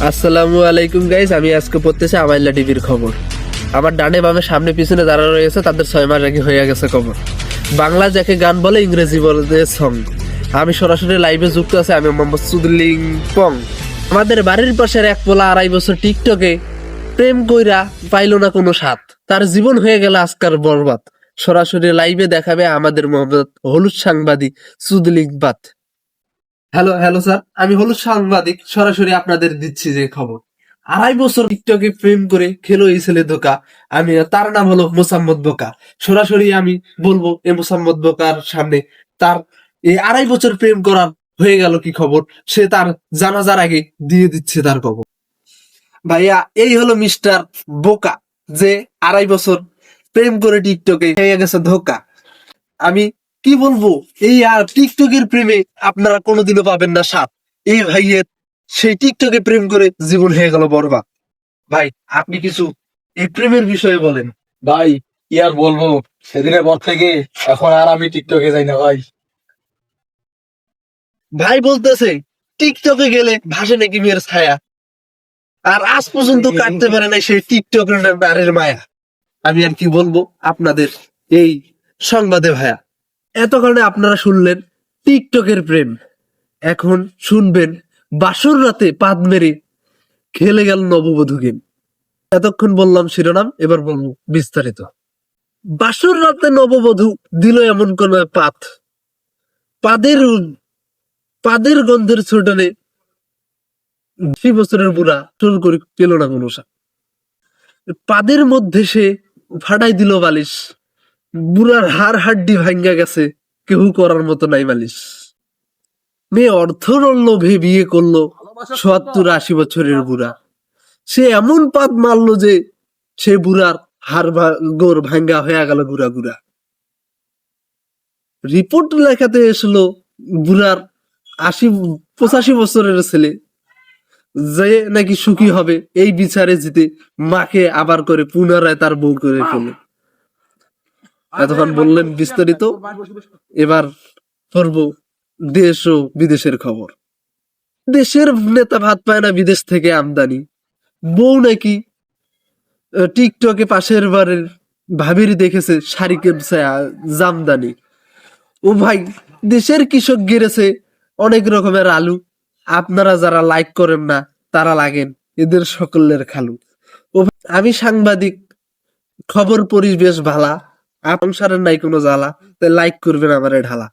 আসসালামু আলাইকুম গাইস, আমি আজকে পড়তেছি আমাইল্লা টিভির খবর। আমার ডানে বামে সামনে পিছনে যারা রয়েছে তাদের 6 মাস আগে হয়ে গেছে খবর। বাংলা যাকে গান বলে, ইংরেজি বলে সং। আমি সরাসরি লাইভে যুক্ত আছি। আমি মোহাম্মদ সুদলিং পং। আমাদের বাড়ির পাশের এক পোলা 2.5 বছর টিকটকে প্রেম কইরা পাইল না কোনো সাথ, তার জীবন হয়ে গেল আজকার বরবাদ। সরাসরি লাইভে দেখাবে আমাদের মোহাম্মদ হলুদ সাংবাদিক সুদলিং বাত। হ্যালো হ্যালো স্যার, আমি হলুদ সাংবাদিক, সরাসরি আপনাদের দিচ্ছি যে খবর। 2.5 বছর টিকটকে প্রেম করে খেলো এই ছেলে ধোকা। তার নাম হলো মোসাম্মদ বোকা। সরাসরি আমি বলবো এ মোসাম্মদ বোকার সামনে, তার এই 2.5 বছর প্রেম করার হয়ে গেল কি খবর, সে তার জানাজার আগে দিয়ে দিচ্ছে তার খবর। ভাইয়া, এই হলো মিস্টার বোকা, যে 2.5 বছর প্রেম করে টিকটকে হয়ে গেছে ধোকা। আমি কি বলবো, এই আর টিকটকের প্রেমে আপনারা কোনোদিনও পাবেন না সাথ। এই ভাইয়ের সেই টিকটকে প্রেম করে জীবন হয়ে গেল বরবাদ। ভাই, আপনি কিছু এই প্রেমের বিষয়ে বলেন। ভাই, কি আর বলবো, সেদিনের পর থেকে এখন আর আমি টিকটকে যাই না ভাই। ভাই বলতেছে টিকটকে গেলে ভাসে নাকি মেয়ের ছায়া, আর আজ পর্যন্ত কাটতে পারে না সেই টিকটকের নারীর মায়া। আমি আর কি বলবো আপনাদের এই সংবাদে ভাইয়া। এতক্ষণে আপনারা শুনলেন টিকটকের প্রেম, এখন শুনবেন বাসর রাতে পাদ মেরে খেলে গেল নববধূ গেম। এতক্ষণ বললাম শিরোনাম, এবার বলবো বিস্তারিত। বাসর রাতে নববধূ দিল এমন কোন পাত, পাদের পাদের গন্ধের ছোটনে 20 বছরের বুড়া শুর করে পেল না কোনো সাথ। পাদের মধ্যে সে ফাটাই দিল বালিশ, বুড়ার হাড় হাড্ডি ভাঙ্গা গেছে, কেউ করার মতো নাই মালিশ। মেয়ে অর্থর লোভে বিয়ে করলো 70-80 বছরের বুড়া। সে এমন পাত মারলো যে সে বুড়ার হাড় গোড় ভাঙ্গা হয়ে গেল গুড়া গুড়া। রিপোর্ট লেখাতে এসলো বুড়ার 85 বছরের ছেলে, যে নাকি সুখী হবে এই বিচারে জিতে মাকে আবার করে পুনরায় তার বউ করে ফেলে। এতক্ষণ বললেন বিস্তারিত, এবার করবো দেশ ও বিদেশের খবর। দেশের নেতা ভাত পায় না, বিদেশ থেকে আমদানি। বউ নাকি টিকটকে পাশের বাড়ির ভাবির দেখেছে শাড়ি কিনছে জামদানি। ও ভাই, দেশের কৃষক গেড়েছে অনেক রকমের আলু। আপনারা যারা লাইক করেন না তারা লাগেন এদের সকলের খালু। ও ভাই, আমি সাংবাদিক, খবর পরিবেশ ভালা, সংসারের নাই কোনো জ্বালা, তাই লাইক করবেন আমারে ঢালা।